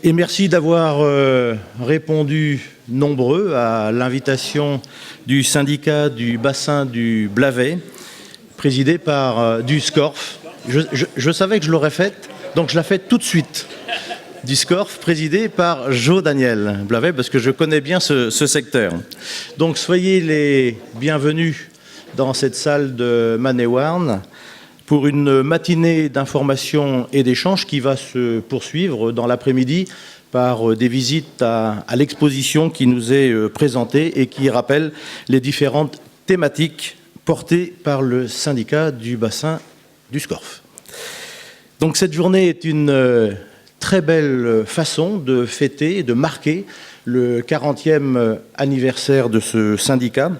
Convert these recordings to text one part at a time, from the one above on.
Et merci d'avoir répondu nombreux à l'invitation du syndicat du bassin du Blavet, présidé par du SCORF. Je savais que je l'aurais faite, donc je la fais tout de suite. Du SCORF, présidé par Jo Daniel Blavet, parce que je connais bien ce secteur. Donc soyez les bienvenus dans cette salle de Manéouarn pour une matinée d'information et d'échange qui va se poursuivre dans l'après-midi par des visites à l'exposition qui nous est présentée et qui rappelle les différentes thématiques portées par le syndicat du bassin du SCORF. Donc cette journée est une très belle façon de fêter et de marquer le 40e anniversaire de ce syndicat.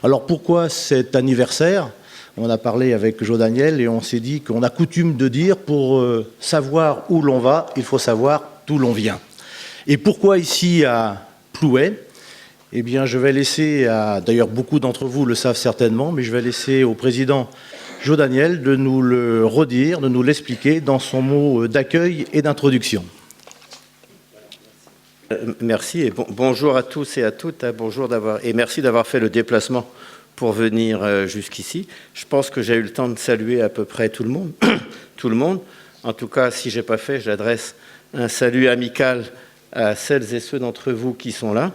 Alors pourquoi cet anniversaire ? On a parlé avec Jo Daniel et on s'est dit qu'on a coutume de dire pour savoir où l'on va, il faut savoir d'où l'on vient. Et pourquoi ici à Plouay ? Eh bien, je vais laisser, d'ailleurs beaucoup d'entre vous le savent certainement, mais je vais laisser au président Jo Daniel de nous le redire, de nous l'expliquer dans son mot d'accueil et d'introduction. Merci et bonjour à tous et à toutes. Bonjour et merci d'avoir fait le déplacement pour venir jusqu'ici. Je pense que j'ai eu le temps de saluer à peu près tout le monde. Tout le monde. En tout cas, si je n'ai pas fait, j'adresse un salut amical à celles et ceux d'entre vous qui sont là.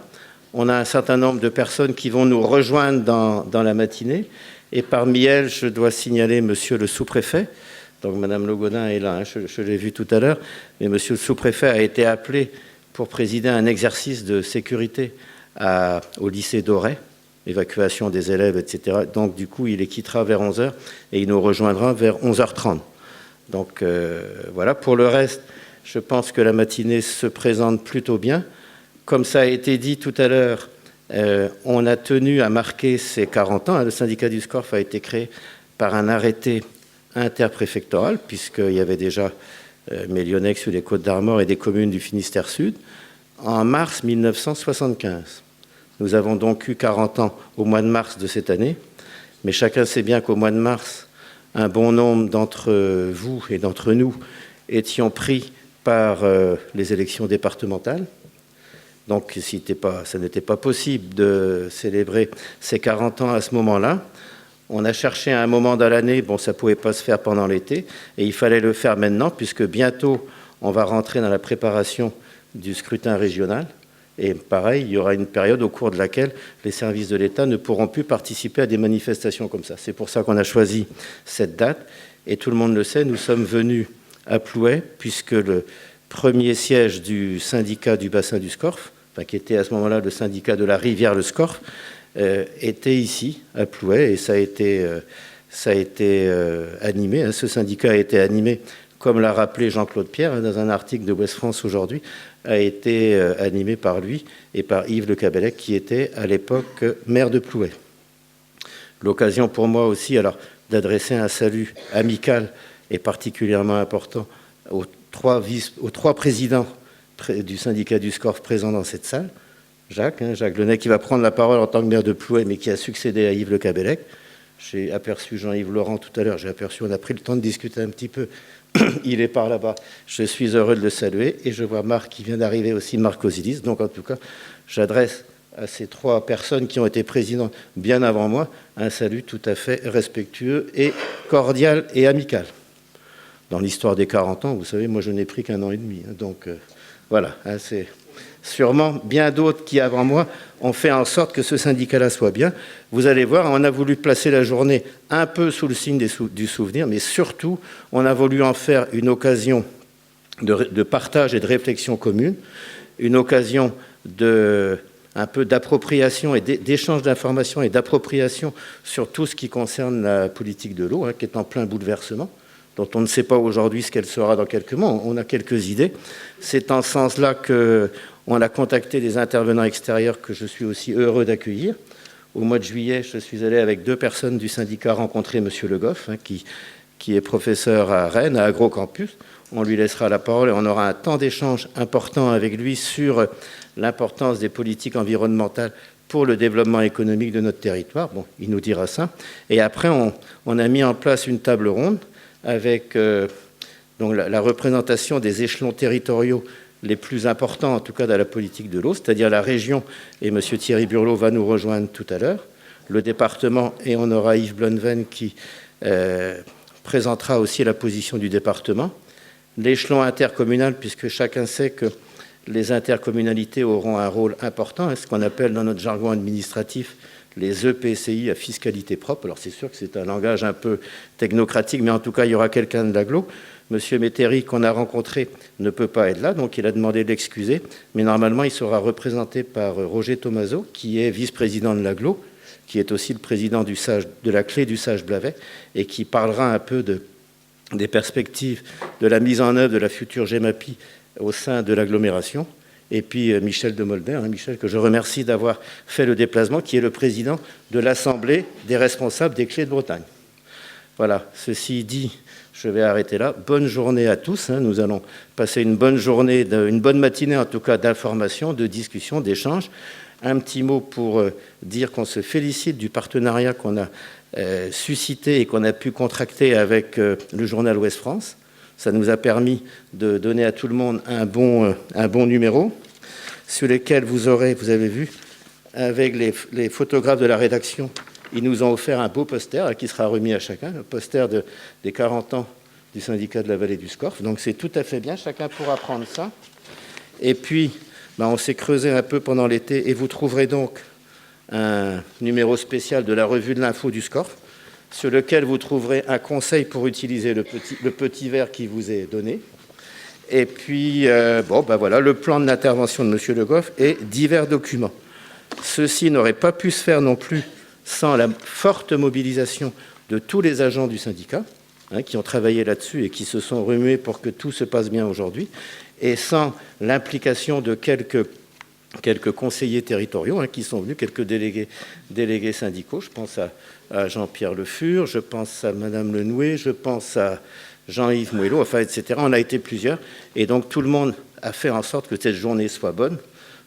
On a un certain nombre de personnes qui vont nous rejoindre dans la matinée. Et parmi elles, je dois signaler monsieur le sous-préfet. Donc madame Le Gaudin est là, hein, je l'ai vu tout à l'heure. Mais monsieur le sous-préfet a été appelé pour présider un exercice de sécurité au lycée d'Auray. Évacuation des élèves, etc. Donc, du coup, il les quittera vers 11h et il nous rejoindra vers 11h30. Donc, voilà. Pour le reste, je pense que la matinée se présente plutôt bien. Comme ça a été dit tout à l'heure, on a tenu à marquer ces 40 ans. Le syndicat du SCORF a été créé par un arrêté interpréfectoral, puisqu'il y avait déjà Mélionec sur les Côtes-d'Armor et des communes du Finistère Sud, en mars 1975. Nous avons donc eu 40 ans au mois de mars de cette année, mais chacun sait bien qu'au mois de mars, un bon nombre d'entre vous et d'entre nous étions pris par les élections départementales. Donc, ça n'était pas possible de célébrer ces 40 ans à ce moment-là. On a cherché un moment dans l'année, bon, ça ne pouvait pas se faire pendant l'été, et il fallait le faire maintenant, puisque bientôt, on va rentrer dans la préparation du scrutin régional. Et pareil, il y aura une période au cours de laquelle les services de l'État ne pourront plus participer à des manifestations comme ça. C'est pour ça qu'on a choisi cette date. Et tout le monde le sait, nous sommes venus à Plouay, puisque le premier siège du syndicat du bassin du SCORF, enfin, qui était à ce moment-là le syndicat de la rivière, le SCORF, était ici, à Plouay, et ça a été animé. Hein, ce syndicat a été animé, comme l'a rappelé Jean-Claude Pierre, dans un article de Ouest France aujourd'hui, a été animé par lui et par Yves Le Cabellec, qui était à l'époque maire de Plouay. L'occasion pour moi aussi alors d'adresser un salut amical et particulièrement important aux trois présidents du syndicat du SCORF présents dans cette salle. Jacques Lenay, qui va prendre la parole en tant que maire de Plouay, mais qui a succédé à Yves Le Cabellec. J'ai aperçu Jean-Yves Laurent tout à l'heure, on a pris le temps de discuter un petit peu. Il est par là-bas. Je suis heureux de le saluer. Et je vois Marc qui vient d'arriver aussi, Marc Osilis. Donc, en tout cas, j'adresse à ces trois personnes qui ont été présidentes bien avant moi un salut tout à fait respectueux et cordial et amical. Dans l'histoire des 40 ans, vous savez, moi, je n'ai pris qu'1 an et demi. Donc, voilà. C'est sûrement bien d'autres qui, avant moi, ont fait en sorte que ce syndicat-là soit bien. Vous allez voir, on a voulu placer la journée un peu sous le signe du souvenir, mais surtout, on a voulu en faire une occasion de partage et de réflexion commune, une occasion un peu d'appropriation et d'échange d'informations et d'appropriation sur tout ce qui concerne la politique de l'eau, qui est en plein bouleversement, dont on ne sait pas aujourd'hui ce qu'elle sera dans quelques mois. On a quelques idées. C'est en ce sens-là qu'on a contacté des intervenants extérieurs que je suis aussi heureux d'accueillir. Au mois de juillet, je suis allé avec 2 personnes du syndicat rencontrer M. Le Goff, qui est professeur à Rennes, à Agrocampus. On lui laissera la parole et on aura un temps d'échange important avec lui sur l'importance des politiques environnementales pour le développement économique de notre territoire. Bon, il nous dira ça. Et après, on a mis en place une table ronde avec donc la représentation des échelons territoriaux les plus importants, en tout cas, de la politique de l'eau, c'est-à-dire la région, et M. Thierry Burlot va nous rejoindre tout à l'heure, le département, et on aura Yves Blonven qui présentera aussi la position du département, l'échelon intercommunal, puisque chacun sait que les intercommunalités auront un rôle important, ce qu'on appelle dans notre jargon administratif les EPCI à fiscalité propre. Alors c'est sûr que c'est un langage un peu technocratique, mais en tout cas il y aura quelqu'un de l'agglo. Monsieur Métairie, qu'on a rencontré, ne peut pas être là, donc il a demandé de l'excuser, mais normalement il sera représenté par Roger Thomazeau, qui est vice-président de l'agglo, qui est aussi le président de la clé du Sage Blavet, et qui parlera un peu des perspectives de la mise en œuvre de la future GEMAPI au sein de l'agglomération. Et puis Michel de Molder, Michel, que je remercie d'avoir fait le déplacement, qui est le président de l'Assemblée des responsables des Clés de Bretagne. Voilà, ceci dit, je vais arrêter là. Bonne journée à tous. Nous allons passer une bonne journée, une bonne matinée en tout cas d'information, de discussion, d'échange. Un petit mot pour dire qu'on se félicite du partenariat qu'on a suscité et qu'on a pu contracter avec le journal Ouest France. Ça nous a permis de donner à tout le monde un bon numéro, sur lequel vous avez vu, avec les photographes de la rédaction, ils nous ont offert un beau poster qui sera remis à chacun, le poster des 40 ans du syndicat de la vallée du Scorff. Donc c'est tout à fait bien, chacun pourra prendre ça. Et puis, on s'est creusé un peu pendant l'été, et vous trouverez donc un numéro spécial de la revue de l'info du Scorff, sur lequel vous trouverez un conseil pour utiliser le petit verre qui vous est donné. Et puis, voilà, le plan de l'intervention de M. Le Goff et divers documents. Ceci n'aurait pas pu se faire non plus sans la forte mobilisation de tous les agents du syndicat, qui ont travaillé là-dessus et qui se sont remués pour que tout se passe bien aujourd'hui, et sans l'implication de quelques conseillers territoriaux qui sont venus, quelques délégués syndicaux. Je pense à Jean-Pierre Le Fur, je pense à Madame Lenoué, je pense à Jean-Yves Moello, etc. On a été plusieurs, et donc tout le monde a fait en sorte que cette journée soit bonne.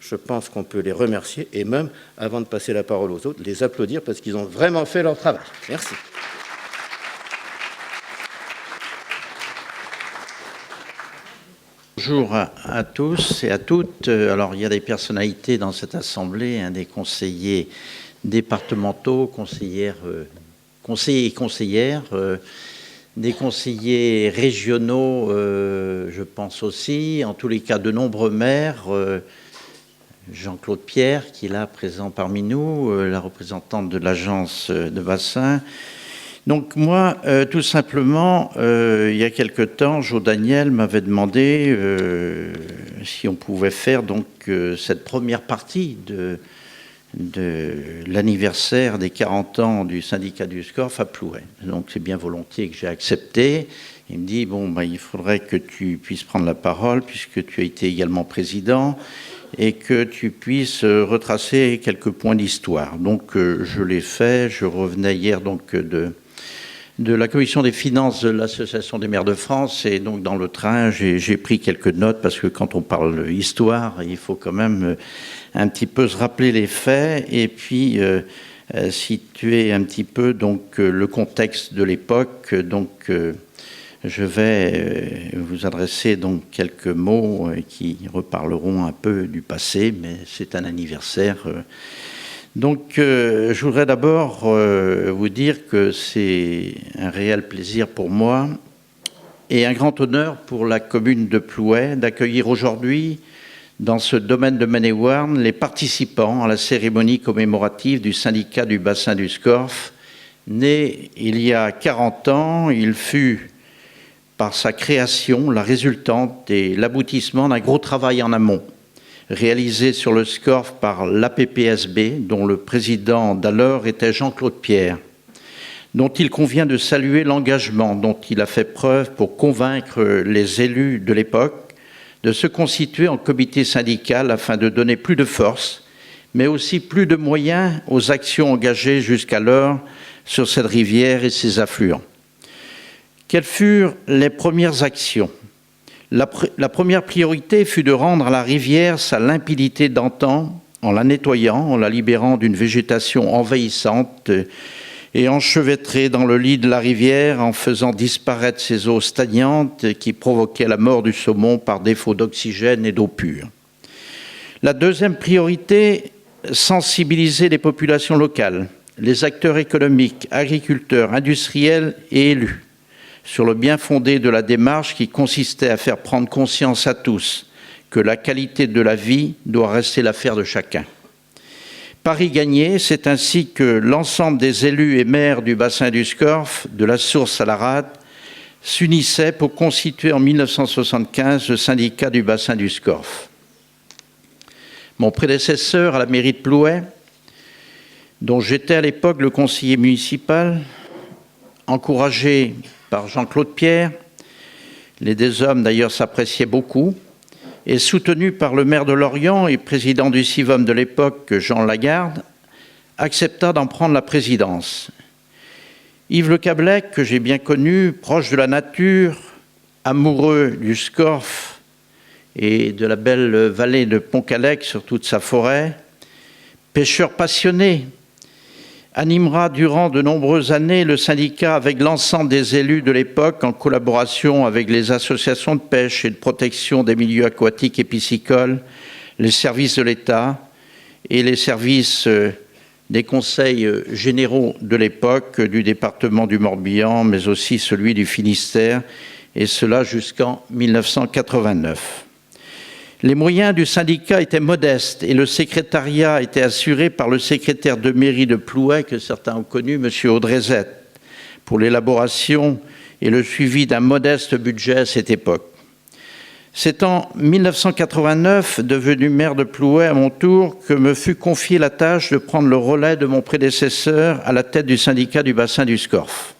Je pense qu'on peut les remercier, et même, avant de passer la parole aux autres, les applaudir parce qu'ils ont vraiment fait leur travail. Merci. Bonjour à tous et à toutes. Alors, il y a des personnalités dans cette assemblée, des conseillers départementaux, conseillers et conseillères, des conseillers régionaux, je pense aussi, en tous les cas de nombreux maires, Jean-Claude Pierre, qui est là présent parmi nous, la représentante de l'agence de bassin. Donc moi, tout simplement, il y a quelque temps, Jo Daniel m'avait demandé si on pouvait faire donc cette première partie de l'anniversaire des 40 ans du syndicat du Scorff à Plouay. Donc c'est bien volontiers que j'ai accepté. Il me dit, il faudrait que tu puisses prendre la parole puisque tu as été également président et que tu puisses retracer quelques points d'histoire. Donc je l'ai fait. Je revenais hier donc de la commission des finances de l'Association des maires de France, et donc dans le train, j'ai pris quelques notes parce que quand on parle histoire, il faut quand même un petit peu se rappeler les faits et puis situer un petit peu donc le contexte de l'époque. Donc je vais vous adresser donc quelques mots qui reparleront un peu du passé, mais c'est un anniversaire. Donc, je voudrais d'abord vous dire que c'est un réel plaisir pour moi et un grand honneur pour la commune de Plouay d'accueillir aujourd'hui, dans ce domaine de Maine-et-Marne, les participants à la cérémonie commémorative du syndicat du bassin du Scorff. Né il y a 40 ans, il fut, par sa création, la résultante et l'aboutissement d'un gros travail en amont, réalisé sur le Scorff par l'APPSB, dont le président d'alors était Jean-Claude Pierre, dont il convient de saluer l'engagement dont il a fait preuve pour convaincre les élus de l'époque de se constituer en comité syndical afin de donner plus de force, mais aussi plus de moyens aux actions engagées jusqu'alors sur cette rivière et ses affluents. Quelles furent les premières actions ? La première priorité fut de rendre à la rivière sa limpidité d'antan en la nettoyant, en la libérant d'une végétation envahissante et enchevêtré dans le lit de la rivière en faisant disparaître ses eaux stagnantes qui provoquaient la mort du saumon par défaut d'oxygène et d'eau pure. La deuxième priorité, sensibiliser les populations locales, les acteurs économiques, agriculteurs, industriels et élus sur le bien fondé de la démarche qui consistait à faire prendre conscience à tous que la qualité de la vie doit rester l'affaire de chacun. Pari gagné, c'est ainsi que l'ensemble des élus et maires du bassin du Scorff, de la source à la rade, s'unissaient pour constituer en 1975 le syndicat du bassin du Scorff. Mon prédécesseur à la mairie de Plouay, dont j'étais à l'époque le conseiller municipal, encouragé par Jean-Claude Pierre, les deux hommes d'ailleurs s'appréciaient beaucoup, et soutenu par le maire de Lorient et président du CIVOM de l'époque, Jean Lagarde, accepta d'en prendre la présidence. Yves Le Cablec, que j'ai bien connu, proche de la nature, amoureux du Scorff et de la belle vallée de Pont-Calec sur toute sa forêt, pêcheur passionné, animera durant de nombreuses années le syndicat avec l'ensemble des élus de l'époque en collaboration avec les associations de pêche et de protection des milieux aquatiques et piscicoles, les services de l'État et les services des conseils généraux de l'époque du département du Morbihan, mais aussi celui du Finistère, et cela jusqu'en 1989. Les moyens du syndicat étaient modestes et le secrétariat était assuré par le secrétaire de mairie de Plouay, que certains ont connu, M. Audrezet, pour l'élaboration et le suivi d'un modeste budget à cette époque. C'est en 1989, devenu maire de Plouay à mon tour, que me fut confiée la tâche de prendre le relais de mon prédécesseur à la tête du syndicat du bassin du Scorff.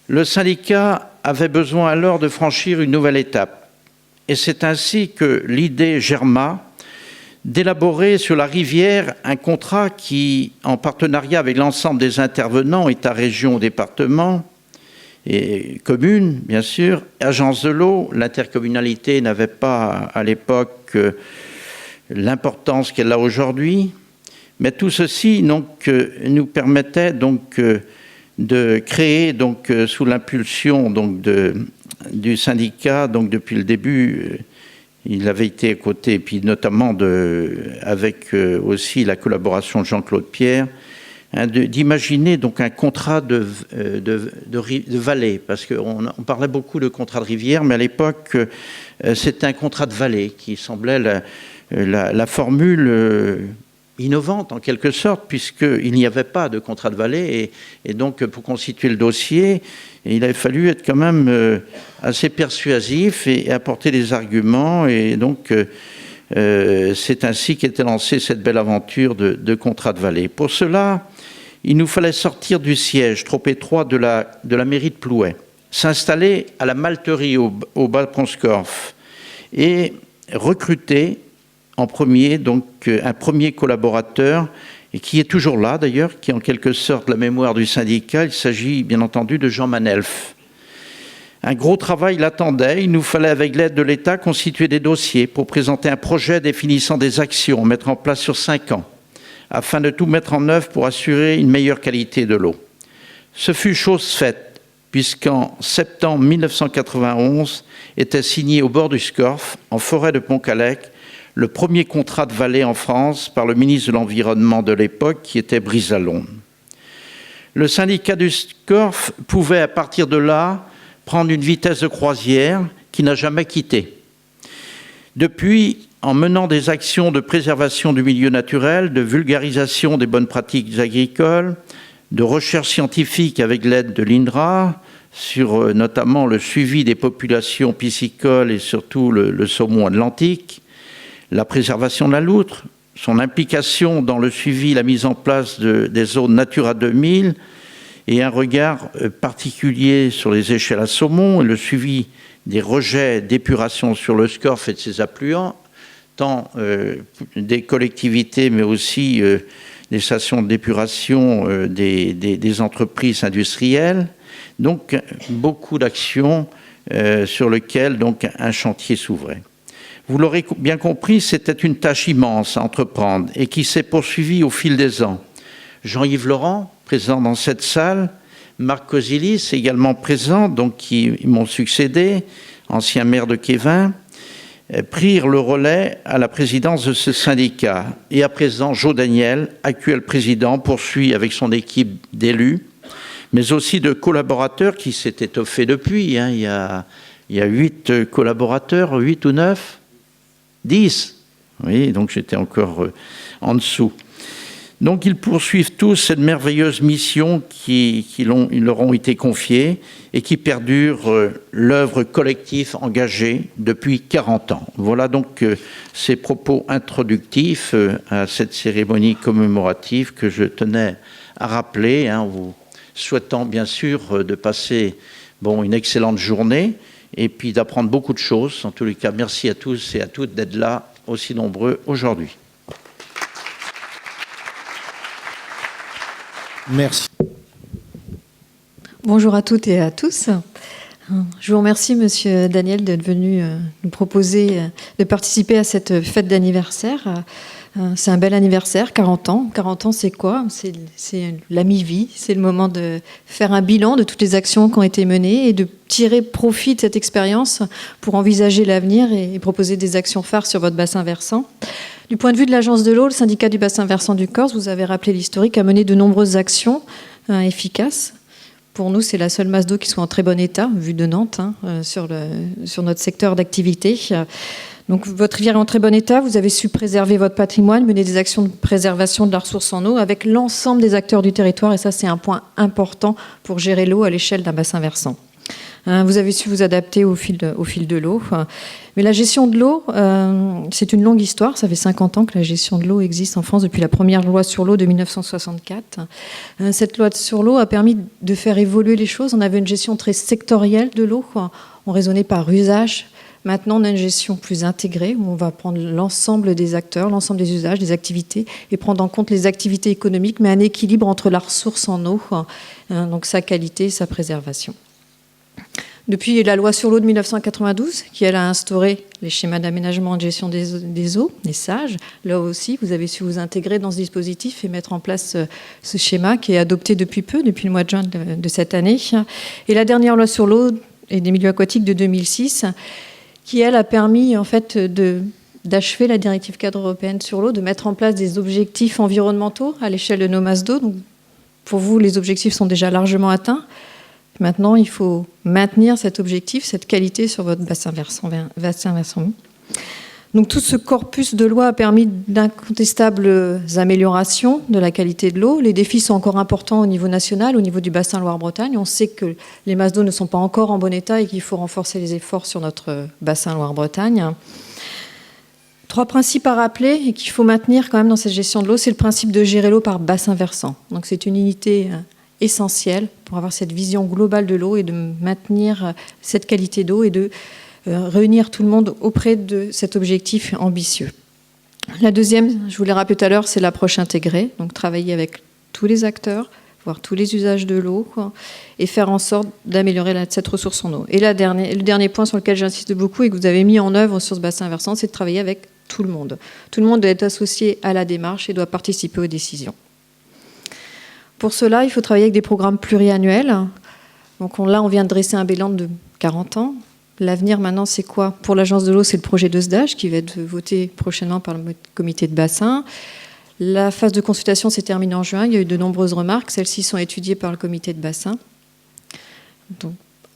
Le syndicat avait besoin alors de franchir une nouvelle étape. Et c'est ainsi que l'idée germa d'élaborer sur la rivière un contrat qui, en partenariat avec l'ensemble des intervenants, État, région, département et communes, bien sûr, agence de l'eau, l'intercommunalité n'avait pas à l'époque l'importance qu'elle a aujourd'hui, mais tout ceci donc, nous permettait donc, de créer, donc, sous l'impulsion donc, du syndicat, donc depuis le début, il avait été à côté, et puis notamment avec aussi la collaboration de Jean-Claude Pierre, d'imaginer donc un contrat de vallée, parce qu'on parlait beaucoup de contrat de rivière, mais à l'époque, c'était un contrat de vallée qui semblait la formule innovante en quelque sorte, puisqu'il n'y avait pas de contrat de vallée, et donc pour constituer le dossier, il avait fallu être quand même assez persuasif et apporter des arguments, et donc c'est ainsi qu'était lancée cette belle aventure de contrat de vallée. Pour cela, il nous fallait sortir du siège trop étroit de la mairie de Plouay, s'installer à la Malterie au bas de Pont-Scorff et recruter en premier, donc un premier collaborateur, et qui est toujours là d'ailleurs, qui est en quelque sorte la mémoire du syndicat. Il s'agit bien entendu de Jean Manelf. Un gros travail l'attendait. Il nous fallait, avec l'aide de l'État, constituer des dossiers pour présenter un projet définissant des actions, mettre en place sur 5 ans, afin de tout mettre en œuvre pour assurer une meilleure qualité de l'eau. Ce fut chose faite, puisqu'en septembre 1991 était signé au bord du Scorff, en forêt de Pont-Calec, le premier contrat de vallée en France par le ministre de l'Environnement de l'époque, qui était Brice Lalonde. Le syndicat du Scorff pouvait, à partir de là, prendre une vitesse de croisière qui n'a jamais quitté. Depuis, en menant des actions de préservation du milieu naturel, de vulgarisation des bonnes pratiques agricoles, de recherche scientifique avec l'aide de l'INRA, sur notamment le suivi des populations piscicoles et surtout le saumon atlantique, la préservation de la loutre, son implication dans le suivi et la mise en place des zones Natura 2000 et un regard particulier sur les échelles à saumon et le suivi des rejets d'épuration sur le Scorff et de ses affluents, tant des collectivités mais aussi des stations d'épuration des entreprises industrielles. Donc beaucoup d'actions sur lesquelles donc, un chantier s'ouvrait. Vous l'aurez bien compris, c'était une tâche immense à entreprendre et qui s'est poursuivie au fil des ans. Jean-Yves Laurent, présents dans cette salle. Marc Kozilis, également présent, donc qui m'ont succédé, ancien maire de Kévin, prirent le relais à la présidence de ce syndicat. Et à présent, Jo Daniel, actuel président, poursuit avec son équipe d'élus, mais aussi de collaborateurs qui s'est étoffé depuis. Il y a 8 collaborateurs, 8 ou 9, 10. Oui, donc j'étais encore en dessous. Donc ils poursuivent tous cette merveilleuse mission qui leur ont été confiées et qui perdure l'œuvre collective engagée depuis 40 ans. Voilà donc ces propos introductifs à cette cérémonie commémorative que je tenais à rappeler, en vous souhaitant bien sûr de passer une excellente journée et puis d'apprendre beaucoup de choses. En tous les cas, merci à tous et à toutes d'être là aussi nombreux aujourd'hui. Merci. Bonjour à toutes et à tous. Je vous remercie, Monsieur Daniel, d'être venu nous proposer de participer à cette fête d'anniversaire. C'est un bel anniversaire, 40 ans. 40 ans, c'est quoi ? C'est la mi-vie. C'est le moment de faire un bilan de toutes les actions qui ont été menées et de tirer profit de cette expérience pour envisager l'avenir et proposer des actions phares sur votre bassin versant. Du point de vue de l'Agence de l'eau, le syndicat du bassin versant du Corse, vous avez rappelé l'historique, a mené de nombreuses actions efficaces. Pour nous, c'est la seule masse d'eau qui soit en très bon état, vue de Nantes, sur notre secteur d'activité. Donc, votre rivière est en très bon état. Vous avez su préserver votre patrimoine, mener des actions de préservation de la ressource en eau avec l'ensemble des acteurs du territoire. Et ça, c'est un point important pour gérer l'eau à l'échelle d'un bassin versant. Vous avez su vous adapter au fil de l'eau. Mais la gestion de l'eau, c'est une longue histoire. Ça fait 50 ans que la gestion de l'eau existe en France depuis la première loi sur l'eau de 1964. Cette loi sur l'eau a permis de faire évoluer les choses. On avait une gestion très sectorielle de l'eau. On raisonnait par usage. Maintenant, on a une gestion plus intégrée où on va prendre l'ensemble des acteurs, l'ensemble des usages, des activités et prendre en compte les activités économiques, mais un équilibre entre la ressource en eau, donc sa qualité et sa préservation. Depuis la loi sur l'eau de 1992, qui elle a instauré les schémas d'aménagement et de gestion des eaux, les SAGE, là aussi, vous avez su vous intégrer dans ce dispositif et mettre en place ce schéma qui est adopté depuis peu, depuis le mois de juin de cette année. Et la dernière loi sur l'eau et des milieux aquatiques de 2006, qui elle a permis en fait d'achever la directive cadre européenne sur l'eau, de mettre en place des objectifs environnementaux à l'échelle de nos masses d'eau. Donc, pour vous, les objectifs sont déjà largement atteints. Maintenant, il faut maintenir cet objectif, cette qualité sur votre bassin versant. Donc, tout ce corpus de loi a permis d'incontestables améliorations de la qualité de l'eau. Les défis sont encore importants au niveau national, au niveau du bassin Loire-Bretagne. On sait que les masses d'eau ne sont pas encore en bon état et qu'il faut renforcer les efforts sur notre bassin Loire-Bretagne. 3 principes à rappeler et qu'il faut maintenir quand même dans cette gestion de l'eau, c'est le principe de gérer l'eau par bassin versant. Donc, c'est une unité essentielle pour avoir cette vision globale de l'eau et de maintenir cette qualité d'eau et de réunir tout le monde auprès de cet objectif ambitieux. La deuxième, je vous l'ai rappelé tout à l'heure, c'est l'approche intégrée. Donc travailler avec tous les acteurs, voir tous les usages de l'eau et faire en sorte d'améliorer cette ressource en eau. Et le dernier point sur lequel j'insiste beaucoup et que vous avez mis en œuvre sur ce bassin versant, c'est de travailler avec tout le monde. Tout le monde doit être associé à la démarche et doit participer aux décisions. Pour cela, il faut travailler avec des programmes pluriannuels. Donc là, on vient de dresser un bilan de 40 ans. L'avenir maintenant, c'est quoi ? Pour l'Agence de l'eau, c'est le projet de SDAGE qui va être voté prochainement par le comité de bassin. La phase de consultation s'est terminée en juin. Il y a eu de nombreuses remarques. Celles-ci sont étudiées par le comité de bassin. Donc,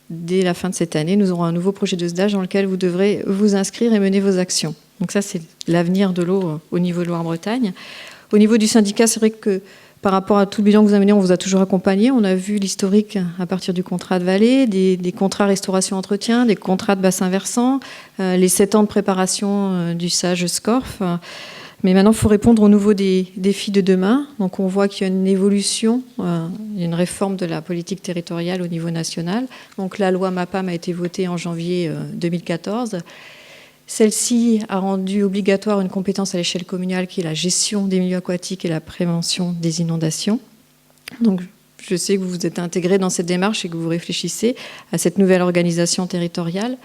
dès la fin de cette année, nous aurons un nouveau projet de SDAGE dans lequel vous devrez vous inscrire et mener vos actions. Donc ça, c'est l'avenir de l'eau au niveau de Loire-Bretagne. Au niveau du syndicat, c'est vrai que par rapport à tout le bilan que vous avez mené, on vous a toujours accompagné. On a vu l'historique à partir du contrat de vallée, des contrats restauration-entretien, des contrats de bassin versant, les 7 ans de préparation du SAGE SCORF. Mais maintenant, il faut répondre aux nouveaux défis de demain. Donc, on voit qu'il y a une évolution, il y a une réforme de la politique territoriale au niveau national. Donc, la loi MAPAM a été votée en janvier 2014. Celle-ci a rendu obligatoire une compétence à l'échelle communale qui est la gestion des milieux aquatiques et la prévention des inondations. Donc, je sais que vous êtes intégrés dans cette démarche et que vous réfléchissez à cette nouvelle organisation territoriale.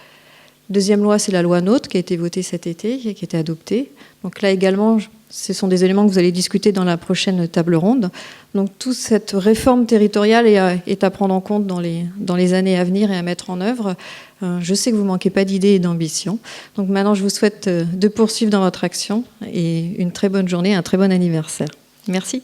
Deuxième loi, c'est la loi NOTRe qui a été votée cet été, qui a été adoptée. Donc là également, ce sont des éléments que vous allez discuter dans la prochaine table ronde. Donc toute cette réforme territoriale est à prendre en compte dans les années à venir et à mettre en œuvre. Je sais que vous ne manquez pas d'idées et d'ambition. Donc maintenant, je vous souhaite de poursuivre dans votre action et une très bonne journée, un très bon anniversaire. Merci.